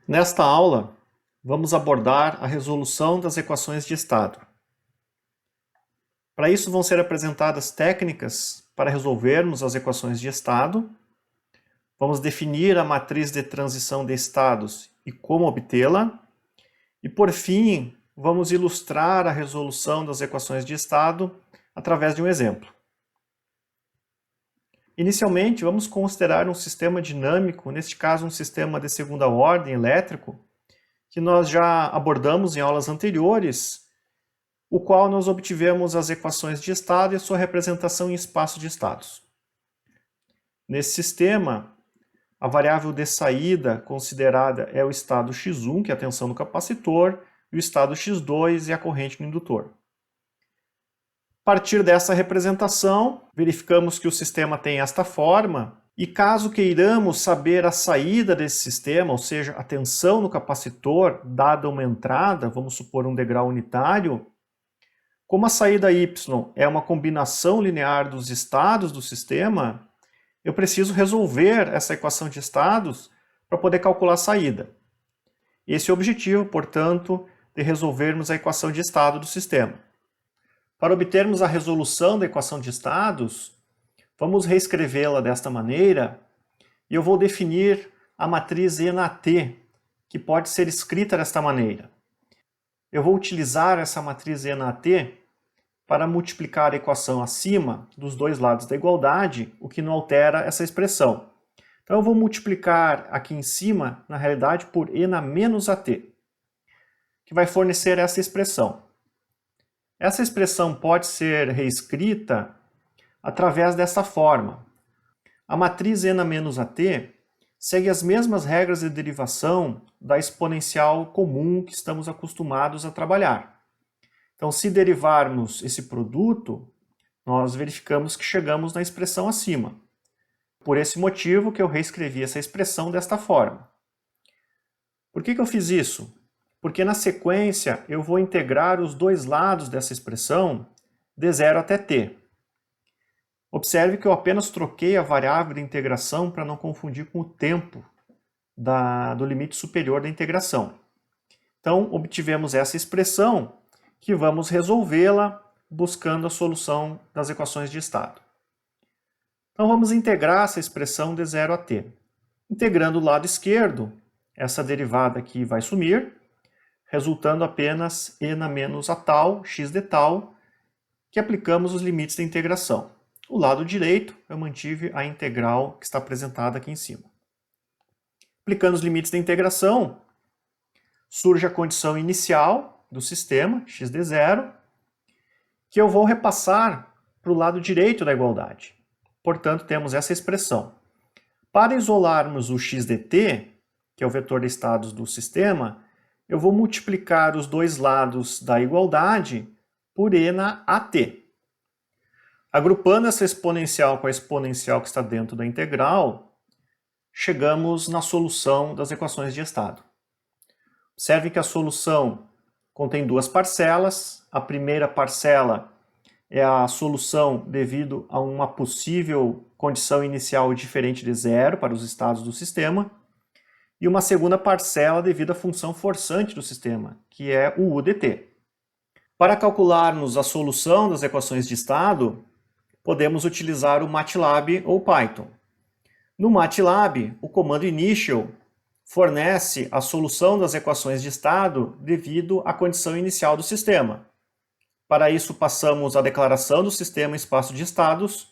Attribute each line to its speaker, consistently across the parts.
Speaker 1: Nesta aula, vamos abordar a resolução das equações de estado. Para isso vão ser apresentadas técnicas para resolvermos as equações de estado. Vamos definir a matriz de transição de estados e como obtê-la. E por fim, vamos ilustrar a resolução das equações de estado através de um exemplo. Inicialmente, vamos considerar um sistema dinâmico, neste caso um sistema de segunda ordem elétrico, que nós já abordamos em aulas anteriores, o qual nós obtivemos as equações de estado e a sua representação em espaço de estados. Nesse sistema, a variável de saída considerada é o estado x1, que é a tensão no capacitor, e o estado x2 é a corrente no indutor. A partir dessa representação, verificamos que o sistema tem esta forma, e caso queiramos saber a saída desse sistema, ou seja, a tensão no capacitor, dada uma entrada, vamos supor um degrau unitário, como a saída y é uma combinação linear dos estados do sistema, eu preciso resolver essa equação de estados para poder calcular a saída. Esse é o objetivo, portanto, de resolvermos a equação de estado do sistema. Para obtermos a resolução da equação de estados, vamos reescrevê-la desta maneira, e eu vou definir a matriz E na T, que pode ser escrita desta maneira. Eu vou utilizar essa matriz E na T para multiplicar a equação acima dos dois lados da igualdade, o que não altera essa expressão. Então eu vou multiplicar aqui em cima, na realidade, por E na menos AT, que vai fornecer essa expressão. Essa expressão pode ser reescrita através dessa forma. A matriz E na menos AT segue as mesmas regras de derivação da exponencial comum que estamos acostumados a trabalhar. Então, se derivarmos esse produto, nós verificamos que chegamos na expressão acima. Por esse motivo que eu reescrevi essa expressão desta forma. Por que eu fiz isso? Porque na sequência eu vou integrar os dois lados dessa expressão de 0 até t. Observe que eu apenas troquei a variável de integração para não confundir com o tempo do limite superior da integração. Então, obtivemos essa expressão que vamos resolvê-la buscando a solução das equações de estado. Então, vamos integrar essa expressão de 0 a t. Integrando o lado esquerdo, essa derivada aqui vai sumir, resultando apenas e na menos a tal, x de tal, que aplicamos os limites da integração. O lado direito, eu mantive a integral que está apresentada aqui em cima. Aplicando os limites da integração, surge a condição inicial do sistema, x de 0, que eu vou repassar para o lado direito da igualdade. Portanto, temos essa expressão. Para isolarmos o x de t, que é o vetor de estados do sistema, eu vou multiplicar os dois lados da igualdade por e na AT. Agrupando essa exponencial com a exponencial que está dentro da integral, chegamos na solução das equações de estado. Observe que a solução contém duas parcelas. A primeira parcela é a solução devido a uma possível condição inicial diferente de zero para os estados do sistema. E uma segunda parcela devido à função forçante do sistema, que é o u de t. Para calcularmos a solução das equações de estado, podemos utilizar o MATLAB ou Python. No MATLAB, o comando initial fornece a solução das equações de estado devido à condição inicial do sistema. Para isso, passamos a declaração do sistema em espaço de estados,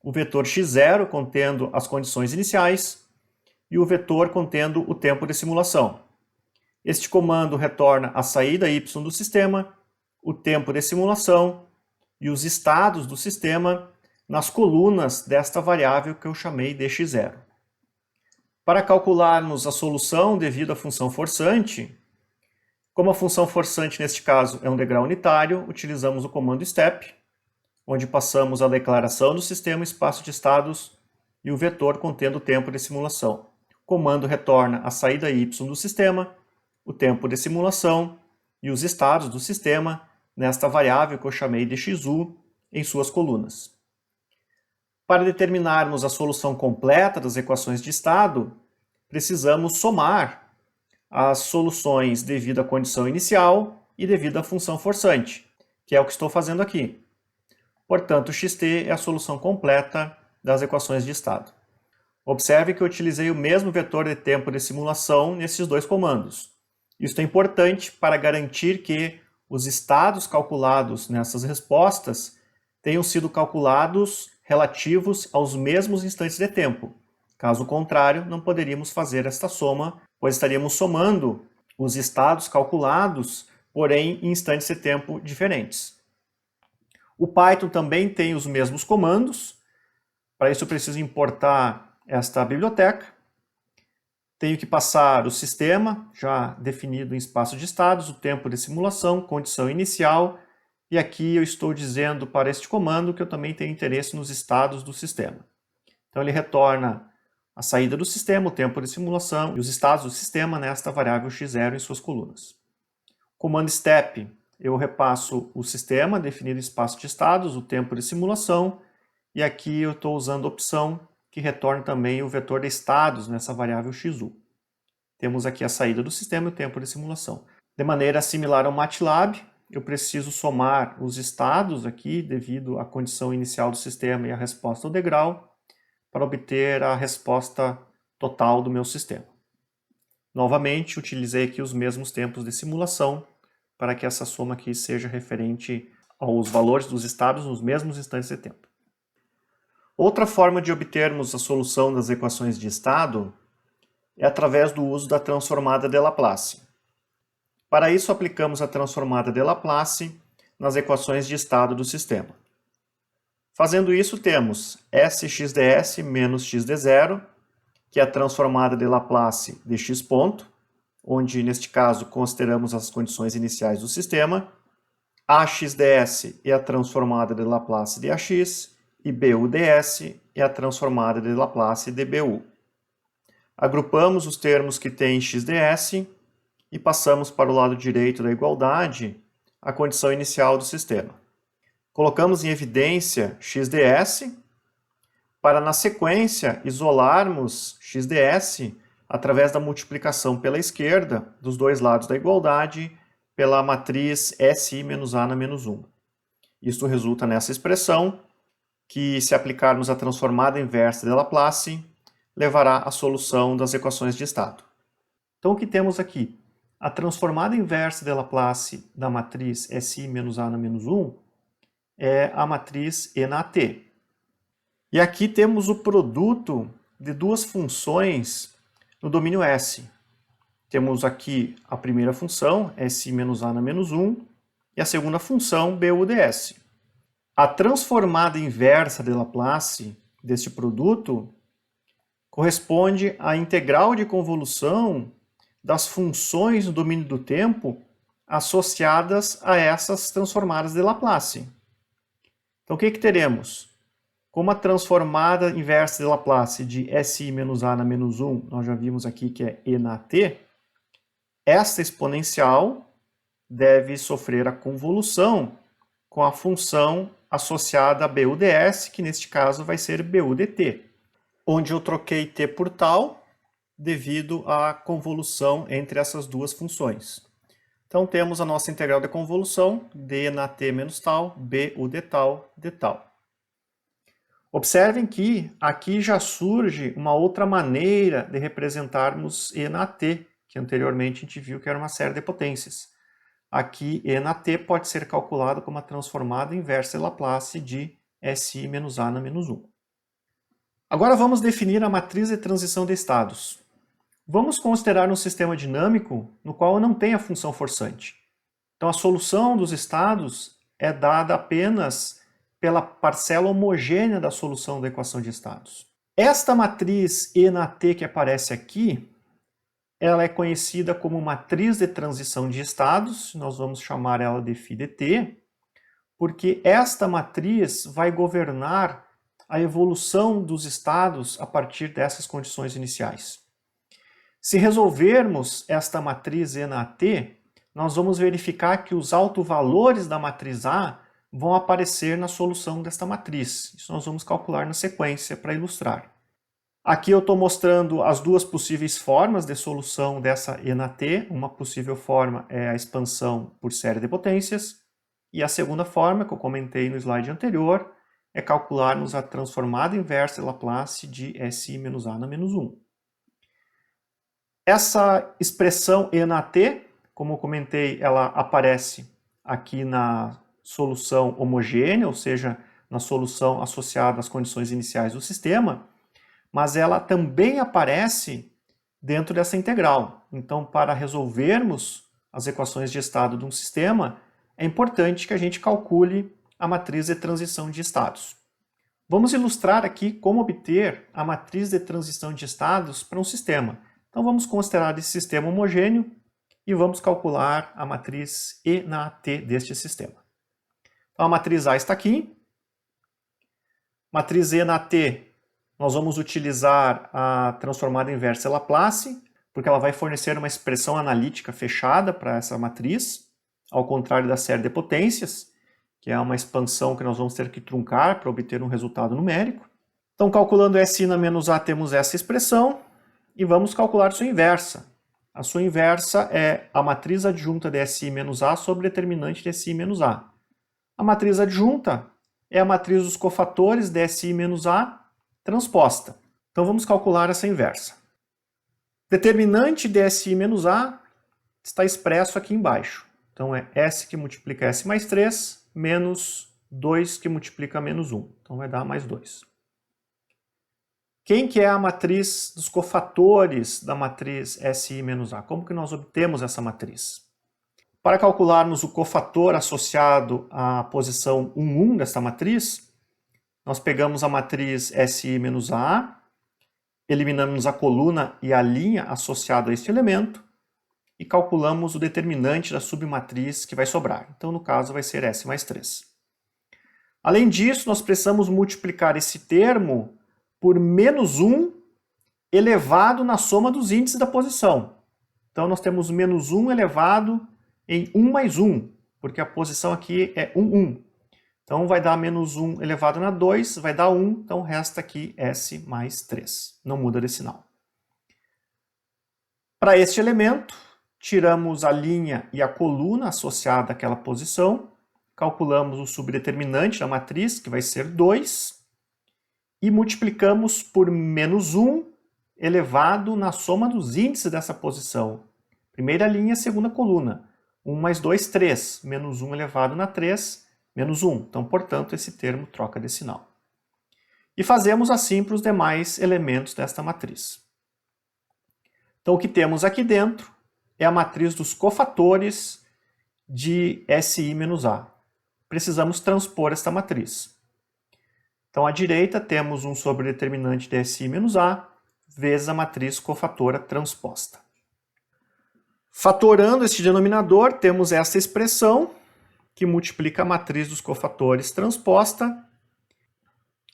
Speaker 1: o vetor x0 contendo as condições iniciais, e o vetor contendo o tempo de simulação. Este comando retorna a saída y do sistema, o tempo de simulação e os estados do sistema nas colunas desta variável que eu chamei de x0. Para calcularmos a solução devido à função forçante, como a função forçante neste caso é um degrau unitário, utilizamos o comando step, onde passamos a declaração do sistema em espaço de estados e o vetor contendo o tempo de simulação. O comando retorna a saída y do sistema, o tempo de simulação e os estados do sistema nesta variável que eu chamei de xu em suas colunas. Para determinarmos a solução completa das equações de estado, precisamos somar as soluções devido à condição inicial e devido à função forçante, que é o que estou fazendo aqui. Portanto, o xt é a solução completa das equações de estado. Observe que eu utilizei o mesmo vetor de tempo de simulação nesses dois comandos. Isso é importante para garantir que os estados calculados nessas respostas tenham sido calculados relativos aos mesmos instantes de tempo. Caso contrário, não poderíamos fazer esta soma, pois estaríamos somando os estados calculados, porém em instantes de tempo diferentes. O Python também tem os mesmos comandos. Para isso eu preciso importar esta biblioteca. Tenho que passar o sistema, já definido em espaço de estados, o tempo de simulação, condição inicial, e aqui eu estou dizendo para este comando que eu também tenho interesse nos estados do sistema. Então ele retorna a saída do sistema, o tempo de simulação e os estados do sistema nesta variável x0 em suas colunas. Comando step, eu repasso o sistema definido em espaço de estados, o tempo de simulação, e aqui eu estou usando a opção que retorna também o vetor de estados nessa variável xu. Temos aqui a saída do sistema e o tempo de simulação. De maneira similar ao MATLAB, eu preciso somar os estados aqui devido à condição inicial do sistema e a resposta ao degrau para obter a resposta total do meu sistema. Novamente, utilizei aqui os mesmos tempos de simulação para que essa soma aqui seja referente aos valores dos estados nos mesmos instantes de tempo. Outra forma de obtermos a solução das equações de estado é através do uso da transformada de Laplace. Para isso, aplicamos a transformada de Laplace nas equações de estado do sistema. Fazendo isso, temos sxds menos xd0, que é a transformada de Laplace de x ponto, onde, neste caso, consideramos as condições iniciais do sistema. Axds é a transformada de Laplace de ax, e buds é a transformada de Laplace de bu. Agrupamos os termos que têm xds e passamos para o lado direito da igualdade a condição inicial do sistema. Colocamos em evidência xds para, na sequência, isolarmos xds através da multiplicação pela esquerda dos dois lados da igualdade pela matriz Si menos A na menos 1. Isto resulta nessa expressão que, se aplicarmos a transformada inversa de Laplace, levará à solução das equações de estado. Então, o que temos aqui? A transformada inversa de Laplace da matriz Si menos A na menos 1 é a matriz E na T. E aqui temos o produto de duas funções no domínio S. Temos aqui a primeira função, Si menos A na menos 1, e a segunda função, buds. A transformada inversa de Laplace deste produto corresponde à integral de convolução das funções no domínio do tempo associadas a essas transformadas de Laplace. Então, o que teremos? Como a transformada inversa de Laplace de Si menos A na menos 1, nós já vimos aqui que é E na T, esta exponencial deve sofrer a convolução com a função associada a buds, que neste caso vai ser budt, onde eu troquei t por tal devido à convolução entre essas duas funções. Então temos a nossa integral de convolução, d na t menos tal, bu de tal, de tal. Observem que aqui já surge uma outra maneira de representarmos E na T, que anteriormente a gente viu que era uma série de potências. Aqui, E na T pode ser calculado como a transformada inversa de Laplace de Si menos A na menos 1. Agora vamos definir a matriz de transição de estados. Vamos considerar um sistema dinâmico no qual não tem a função forçante. Então a solução dos estados é dada apenas pela parcela homogênea da solução da equação de estados. Esta matriz E na T que aparece aqui, ela é conhecida como matriz de transição de estados, nós vamos chamar ela de φdt, porque esta matriz vai governar a evolução dos estados a partir dessas condições iniciais. Se resolvermos esta matriz E na T, nós vamos verificar que os autovalores da matriz A vão aparecer na solução desta matriz. Isso nós vamos calcular na sequência para ilustrar. Aqui eu estou mostrando as duas possíveis formas de solução dessa E na T. Uma possível forma é a expansão por série de potências, e a segunda forma, que eu comentei no slide anterior, é calcularmos a transformada inversa de Laplace de SI menos A na menos 1. Essa expressão E na T, como eu comentei, ela aparece aqui na solução homogênea, ou seja, na solução associada às condições iniciais do sistema, mas ela também aparece dentro dessa integral. Então, para resolvermos as equações de estado de um sistema, é importante que a gente calcule a matriz de transição de estados. Vamos ilustrar aqui como obter a matriz de transição de estados para um sistema. Então vamos considerar esse sistema homogêneo e vamos calcular a matriz E na T deste sistema. Então a matriz A está aqui. Matriz E na T, nós vamos utilizar a transformada inversa de Laplace, porque ela vai fornecer uma expressão analítica fechada para essa matriz, ao contrário da série de potências, que é uma expansão que nós vamos ter que truncar para obter um resultado numérico. Então, calculando SI na menos A, temos essa expressão, e vamos calcular sua inversa. A sua inversa é a matriz adjunta de SI menos A sobre determinante de SI menos A. A matriz adjunta é a matriz dos cofatores de SI menos A transposta. Então vamos calcular essa inversa. Determinante de SI menos A está expresso aqui embaixo. Então é S que multiplica S mais 3, menos 2 que multiplica menos 1. Então vai dar mais 2. Quem que é a matriz dos cofatores da matriz SI menos A? Como que nós obtemos essa matriz? Para calcularmos o cofator associado à posição 1, 1 desta matriz, nós pegamos a matriz SI menos A, eliminamos a coluna e a linha associada a este elemento e calculamos o determinante da submatriz que vai sobrar. Então, no caso, vai ser S mais 3. Além disso, nós precisamos multiplicar esse termo por menos 1 elevado na soma dos índices da posição. Então, nós temos menos 1 elevado em 1 mais 1, porque a posição aqui é 1, 1. Então, vai dar menos 1 elevado na 2, vai dar 1, então resta aqui S mais 3. Não muda de sinal. Para este elemento, tiramos a linha e a coluna associada àquela posição, calculamos o subdeterminante da matriz, que vai ser 2, e multiplicamos por menos 1 elevado na soma dos índices dessa posição. Primeira linha, segunda coluna. 1 mais 2, 3. Menos 1 elevado na 3, menos 1. Então, portanto, esse termo troca de sinal. E fazemos assim para os demais elementos desta matriz. Então, o que temos aqui dentro é a matriz dos cofatores de SI menos A. Precisamos transpor esta matriz. Então, à direita temos um sobredeterminante de SI menos A vezes a matriz cofatora transposta. Fatorando este denominador, temos esta expressão que multiplica a matriz dos cofatores transposta.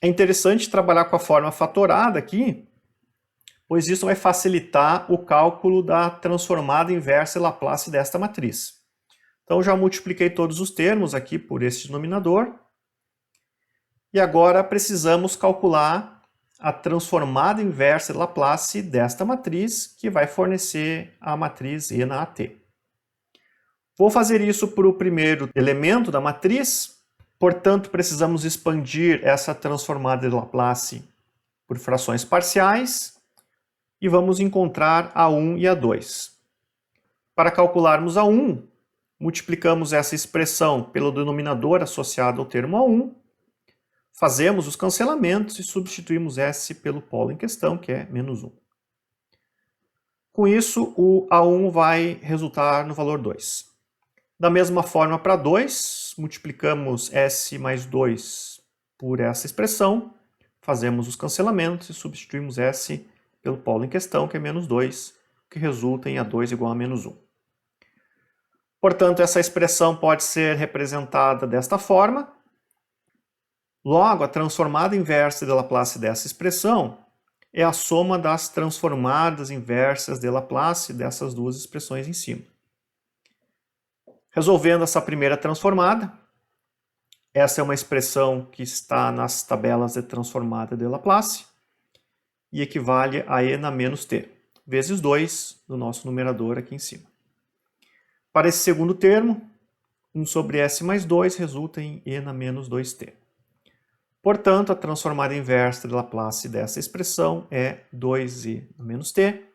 Speaker 1: É interessante trabalhar com a forma fatorada aqui, pois isso vai facilitar o cálculo da transformada inversa de Laplace desta matriz. Então, já multipliquei todos os termos aqui por este denominador. E agora precisamos calcular a transformada inversa de Laplace desta matriz, que vai fornecer a matriz E na AT. Vou fazer isso para o primeiro elemento da matriz, portanto precisamos expandir essa transformada de Laplace por frações parciais e vamos encontrar a 1 e a 2. Para calcularmos a 1, multiplicamos essa expressão pelo denominador associado ao termo A1, fazemos os cancelamentos e substituímos S pelo polo em questão, que é menos 1. Com isso, o A1 vai resultar no valor 2. Da mesma forma para 2, multiplicamos S mais 2 por essa expressão, fazemos os cancelamentos e substituímos S pelo polo em questão, que é menos 2, que resulta em A2 igual a menos 1. Portanto, essa expressão pode ser representada desta forma. Logo, a transformada inversa de Laplace dessa expressão é a soma das transformadas inversas de Laplace dessas duas expressões em cima. Resolvendo essa primeira transformada, essa é uma expressão que está nas tabelas de transformada de Laplace. e equivale a e na menos t, vezes 2 do nosso numerador aqui em cima. Para esse segundo termo, 1 sobre s mais 2 resulta em e na menos 2t. Portanto, a transformada inversa de Laplace dessa expressão é 2e na menos t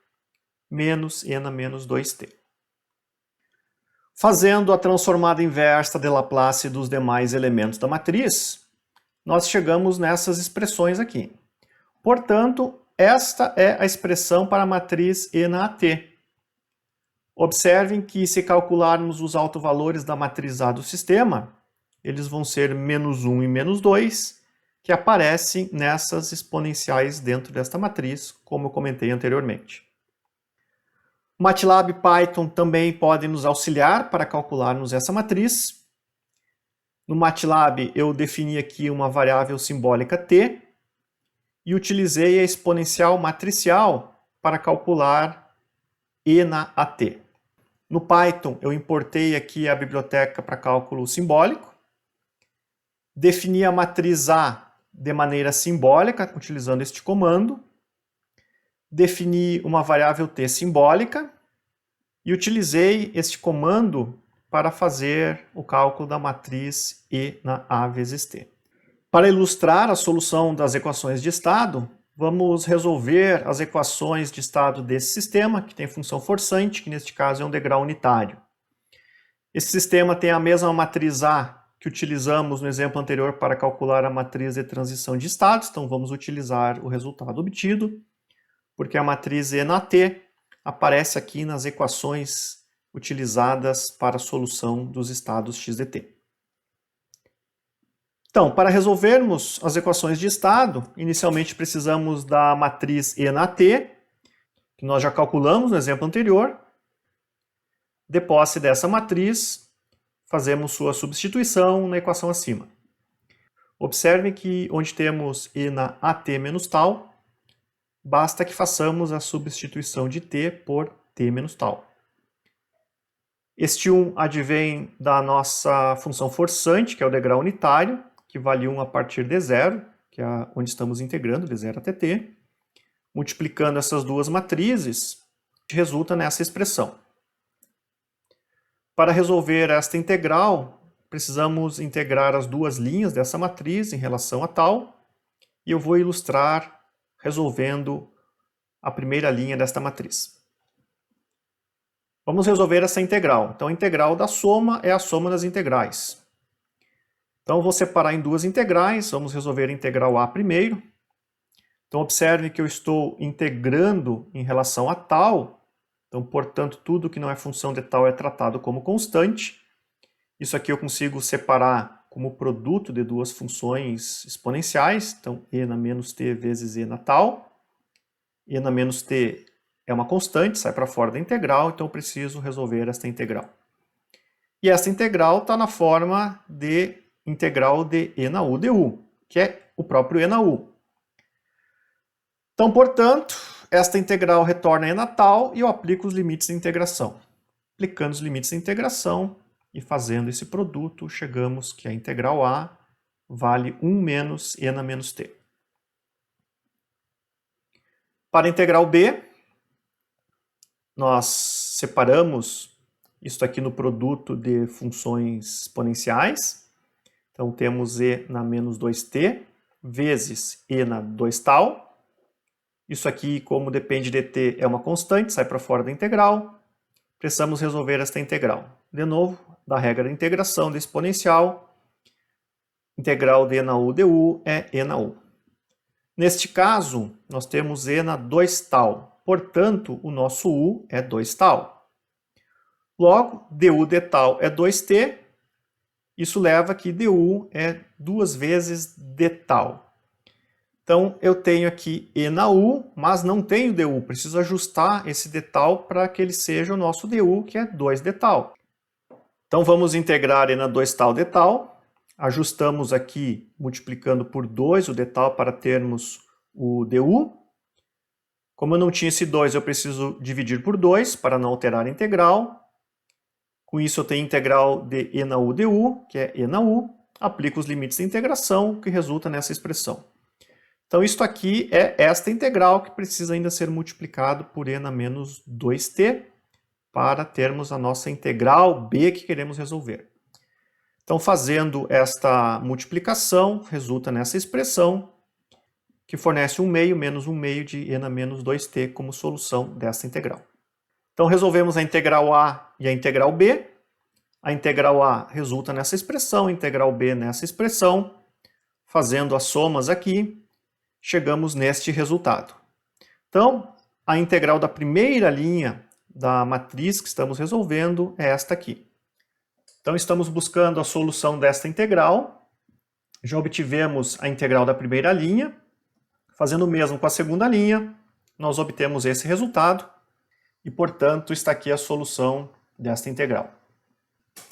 Speaker 1: menos e na menos 2t. Fazendo a transformada inversa de Laplace dos demais elementos da matriz, nós chegamos nessas expressões aqui. Portanto, esta é a expressão para a matriz E na AT. Observem que se calcularmos os autovalores da matriz A do sistema, eles vão ser menos 1 e menos 2, que aparecem nessas exponenciais dentro desta matriz, como eu comentei anteriormente. MATLAB e Python também podem nos auxiliar para calcularmos essa matriz. No MATLAB eu defini aqui uma variável simbólica t e utilizei a exponencial matricial para calcular E na AT. No Python eu importei aqui a biblioteca para cálculo simbólico, defini a matriz A de maneira simbólica, utilizando este comando, defini uma variável t simbólica e utilizei este comando para fazer o cálculo da matriz E na A vezes t. Para ilustrar a solução das equações de estado, vamos resolver as equações de estado desse sistema, que tem função forçante, que neste caso é um degrau unitário. Esse sistema tem a mesma matriz A que utilizamos no exemplo anterior para calcular a matriz de transição de estados, então vamos utilizar o resultado obtido, porque a matriz E na T aparece aqui nas equações utilizadas para a solução dos estados x de t. Então, para resolvermos as equações de estado, inicialmente precisamos da matriz E na T, que nós já calculamos no exemplo anterior. De posse dessa matriz, fazemos sua substituição na equação acima. Observe que onde temos E na AT menos tal, basta que façamos a substituição de t por t menos tal. Este 1 advém da nossa função forçante, que é o degrau unitário, que vale 1 a partir de 0, que é onde estamos integrando, de 0 até t. Multiplicando essas duas matrizes, resulta nessa expressão. Para resolver esta integral, precisamos integrar as duas linhas dessa matriz em relação a tal, e eu vou ilustrar resolvendo a primeira linha desta matriz. Vamos resolver essa integral. Então, a integral da soma é a soma das integrais. Então, eu vou separar em duas integrais. Vamos resolver a integral A primeiro. Então, observe que eu estou integrando em relação a tal. Então, portanto, tudo que não é função de tal é tratado como constante. Isso aqui eu consigo separar como produto de duas funções exponenciais. Então, e na menos t vezes e na tal. E na menos t é uma constante, sai para fora da integral, então eu preciso resolver esta integral. E esta integral está na forma de integral de e na u du, que é o próprio e na u. Então, portanto, esta integral retorna e na tal e eu aplico os limites de integração. Aplicando os limites de integração e fazendo esse produto, chegamos que a integral A vale 1 menos e na menos t. Para a integral B, nós separamos isso aqui no produto de funções exponenciais. Então, temos e na menos 2t vezes e na 2 tal. Isso aqui, como depende de t, é uma constante, sai para fora da integral. Precisamos resolver esta integral. De novo, da regra de integração da exponencial, integral de e na u du é e na u. Neste caso, nós temos e na 2 tal. Portanto, o nosso u é 2 tal. Logo, du de tal é 2t. Isso leva que du é 2 vezes d tal. Então, eu tenho aqui e na u, mas não tenho du. Preciso ajustar esse d tal para que ele seja o nosso du, que é 2d tal. Então, vamos integrar e na 2 tal d tal. Ajustamos aqui, multiplicando por 2 o d tal para termos o du. Como eu não tinha esse 2, eu preciso dividir por 2 para não alterar a integral. Com isso, eu tenho integral de e na u du, que é e na u. Aplico os limites de integração, que resulta nessa expressão. Então, isto aqui é esta integral que precisa ainda ser multiplicado por e na menos 2t para termos a nossa integral b que queremos resolver. Então, fazendo esta multiplicação, resulta nessa expressão que fornece 1 meio menos 1 meio de e na menos 2t como solução dessa integral. Então, resolvemos a integral a e a integral b. A integral a resulta nessa expressão, a integral b nessa expressão. Fazendo as somas aqui, chegamos neste resultado. Então, a integral da primeira linha da matriz que estamos resolvendo é esta aqui. Então, estamos buscando a solução desta integral. Já obtivemos a integral da primeira linha. Fazendo o mesmo com a segunda linha, nós obtemos esse resultado. E, portanto, está aqui a solução desta integral.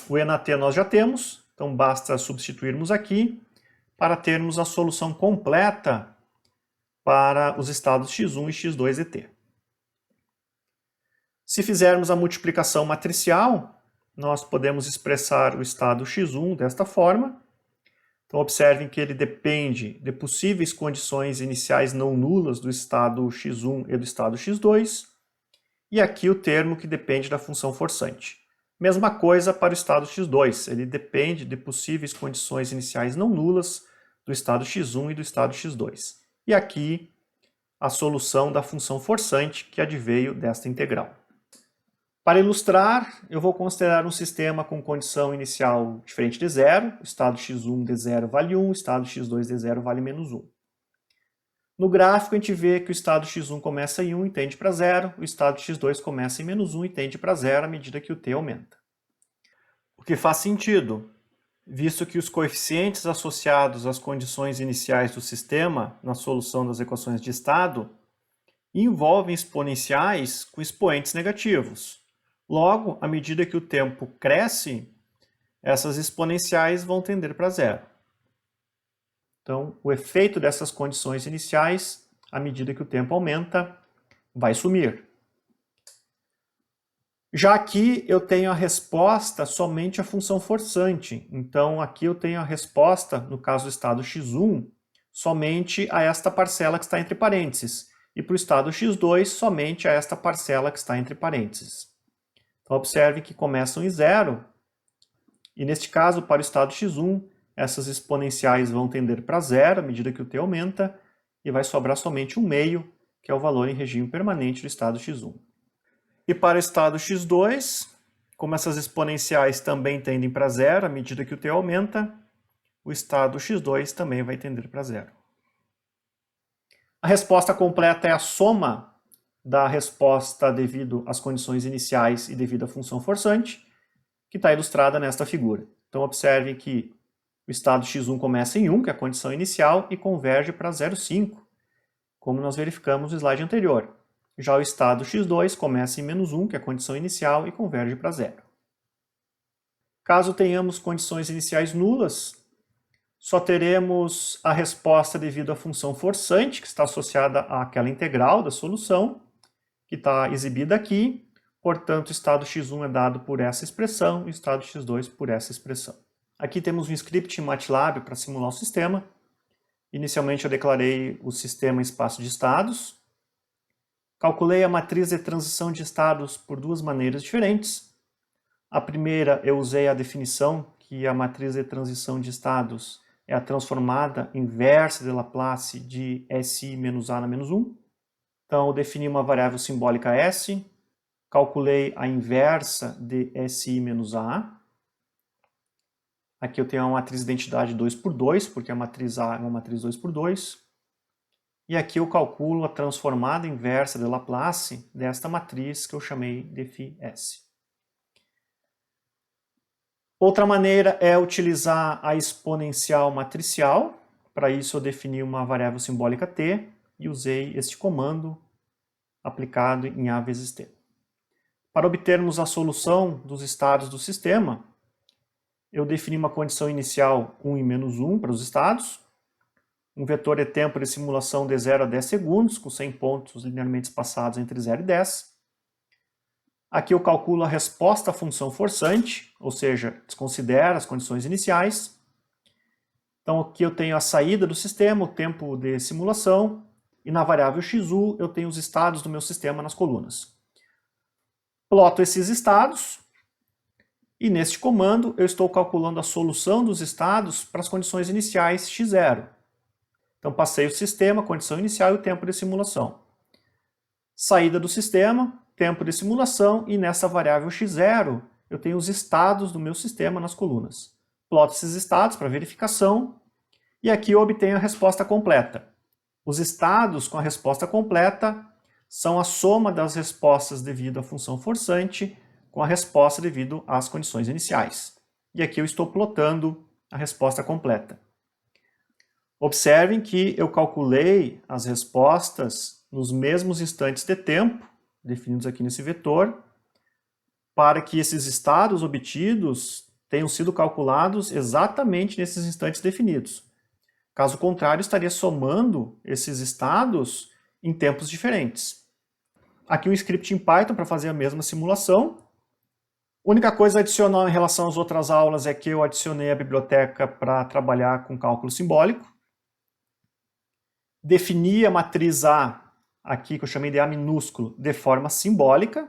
Speaker 1: O e na t nós já temos, então basta substituirmos aqui para termos a solução completa para os estados x1 e x2 e t. Se fizermos a multiplicação matricial, nós podemos expressar o estado x1 desta forma. Então, observem que ele depende de possíveis condições iniciais não nulas do estado x1 e do estado x2. E aqui o termo que depende da função forçante. Mesma coisa para o estado x2, ele depende de possíveis condições iniciais não nulas do estado x1 e do estado x2. E aqui a solução da função forçante que adveio desta integral. Para ilustrar, eu vou considerar um sistema com condição inicial diferente de zero. O estado x1 de 0 vale 1, o estado x2 de 0 vale menos 1. No gráfico a gente vê que o estado x1 começa em 1 e tende para 0, o estado x2 começa em menos 1 e tende para 0 à medida que o t aumenta. O que faz sentido, visto que os coeficientes associados às condições iniciais do sistema na solução das equações de estado envolvem exponenciais com expoentes negativos. Logo, à medida que o tempo cresce, essas exponenciais vão tender para 0. Então, o efeito dessas condições iniciais, à medida que o tempo aumenta, vai sumir. Já aqui eu tenho a resposta somente à função forçante. Então, aqui eu tenho a resposta, no caso do estado x1, somente a esta parcela que está entre parênteses. E para o estado x2, somente a esta parcela que está entre parênteses. Então, observe que começam em 0. E neste caso, para o estado x1, essas exponenciais vão tender para 0 à medida que o t aumenta. E vai sobrar somente 1 meio, que é o valor em regime permanente do estado x1. E para o estado x2, como essas exponenciais também tendem para 0 à medida que o t aumenta, o estado x2 também vai tender para 0. A resposta completa é a soma da resposta devido às condições iniciais e devido à função forçante, que está ilustrada nesta figura. Então, observem que o estado x1 começa em 1, que é a condição inicial, e converge para 0,5, como nós verificamos no slide anterior. Já o estado x2 começa em menos 1, que é a condição inicial, e converge para 0. Caso tenhamos condições iniciais nulas, só teremos a resposta devido à função forçante, que está associada àquela integral da solução, que está exibida aqui. Portanto, o estado x1 é dado por essa expressão e o estado x2 por essa expressão. Aqui temos um script em MATLAB para simular o sistema. Inicialmente eu declarei o sistema em espaço de estados. Calculei a matriz de transição de estados por duas maneiras diferentes. A primeira, eu usei a definição que a matriz de transição de estados é a transformada inversa de Laplace de SI menos A na menos 1. Então, eu defini uma variável simbólica S, calculei a inversa de SI menos A. Aqui eu tenho uma matriz de identidade 2 por 2, porque a matriz A é uma matriz 2 por 2. E aqui eu calculo a transformada inversa de Laplace desta matriz que eu chamei de φS. Outra maneira é utilizar a exponencial matricial. Para isso eu defini uma variável simbólica t e usei este comando aplicado em A vezes t. Para obtermos a solução dos estados do sistema, eu defini uma condição inicial 1 e menos 1 para os estados, um vetor de tempo de simulação de 0 a 10 segundos, com 100 pontos linearmente espaçados entre 0 e 10. Aqui eu calculo a resposta à função forçante, ou seja, desconsidero as condições iniciais. Então aqui eu tenho a saída do sistema, o tempo de simulação, e na variável XU eu tenho os estados do meu sistema nas colunas. Ploto esses estados, e neste comando eu estou calculando a solução dos estados para as condições iniciais x0. Então passei o sistema, condição inicial e o tempo de simulação. Saída do sistema, tempo de simulação, e nessa variável x0 eu tenho os estados do meu sistema nas colunas. Ploto esses estados para verificação, e aqui eu obtenho a resposta completa. Os estados com a resposta completa são a soma das respostas devido à função forçante com a resposta devido às condições iniciais. E aqui eu estou plotando a resposta completa. Observem que eu calculei as respostas nos mesmos instantes de tempo, definidos aqui nesse vetor, para que esses estados obtidos tenham sido calculados exatamente nesses instantes definidos. Caso contrário, estaria somando esses estados em tempos diferentes. Aqui um script em Python para fazer a mesma simulação. A única coisa adicional em relação às outras aulas é que eu adicionei a biblioteca para trabalhar com cálculo simbólico. Defini a matriz A, aqui que eu chamei de A minúsculo, de forma simbólica.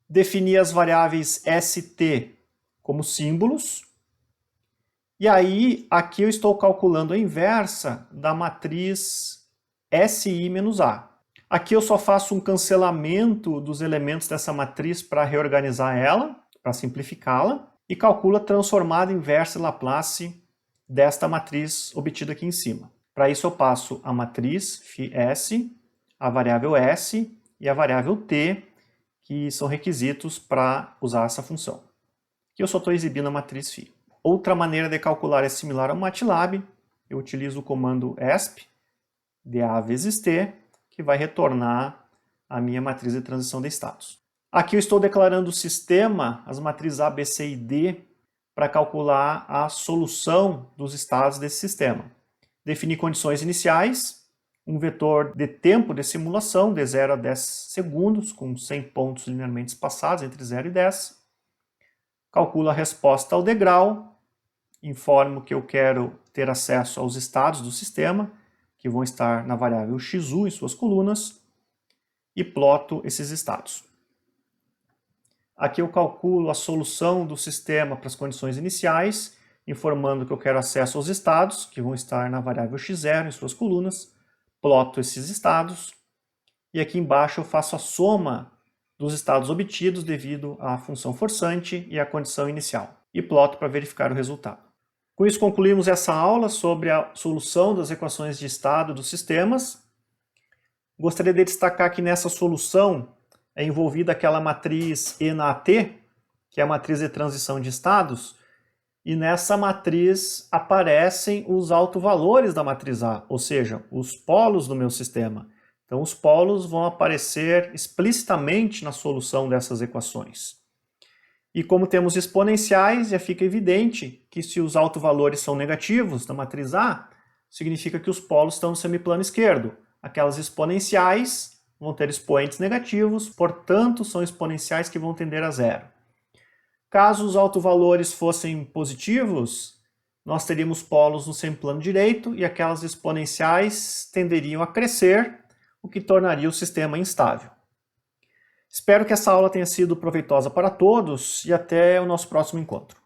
Speaker 1: Defini as variáveis ST como símbolos. E aí, aqui eu estou calculando a inversa da matriz SI-A. Aqui eu só faço um cancelamento dos elementos dessa matriz para reorganizar ela, para simplificá-la, e calculo a transformada inversa Laplace desta matriz obtida aqui em cima. Para isso eu passo a matriz φS, a variável S e a variável T, que são requisitos para usar essa função. Aqui eu só estou exibindo a matriz φ. Outra maneira de calcular é similar ao MATLAB. Eu utilizo o comando ESP, dA vezes T, que vai retornar a minha matriz de transição de estados. Aqui eu estou declarando o sistema, as matrizes A, B, C e D, para calcular a solução dos estados desse sistema. Defini condições iniciais, um vetor de tempo de simulação de 0 a 10 segundos, com 100 pontos linearmente espaçados entre 0 e 10. Calculo a resposta ao degrau, informo que eu quero ter acesso aos estados do sistema, que vão estar na variável XU em suas colunas, e ploto esses estados. Aqui eu calculo a solução do sistema para as condições iniciais, informando que eu quero acesso aos estados, que vão estar na variável x0 em suas colunas, ploto esses estados, e aqui embaixo eu faço a soma dos estados obtidos devido à função forçante e à condição inicial, e ploto para verificar o resultado. Com isso concluímos essa aula sobre a solução das equações de estado dos sistemas. Gostaria de destacar que nessa solução é envolvida aquela matriz ENAT, que é a matriz de transição de estados, e nessa matriz aparecem os autovalores da matriz A, ou seja, os polos do meu sistema. Então os polos vão aparecer explicitamente na solução dessas equações. E como temos exponenciais, já fica evidente que se os autovalores são negativos da matriz A, significa que os polos estão no semiplano esquerdo. Aquelas exponenciais vão ter expoentes negativos, portanto são exponenciais que vão tender a zero. Caso os autovalores fossem positivos, nós teríamos polos no semiplano direito e aquelas exponenciais tenderiam a crescer, o que tornaria o sistema instável. Espero que essa aula tenha sido proveitosa para todos e até o nosso próximo encontro.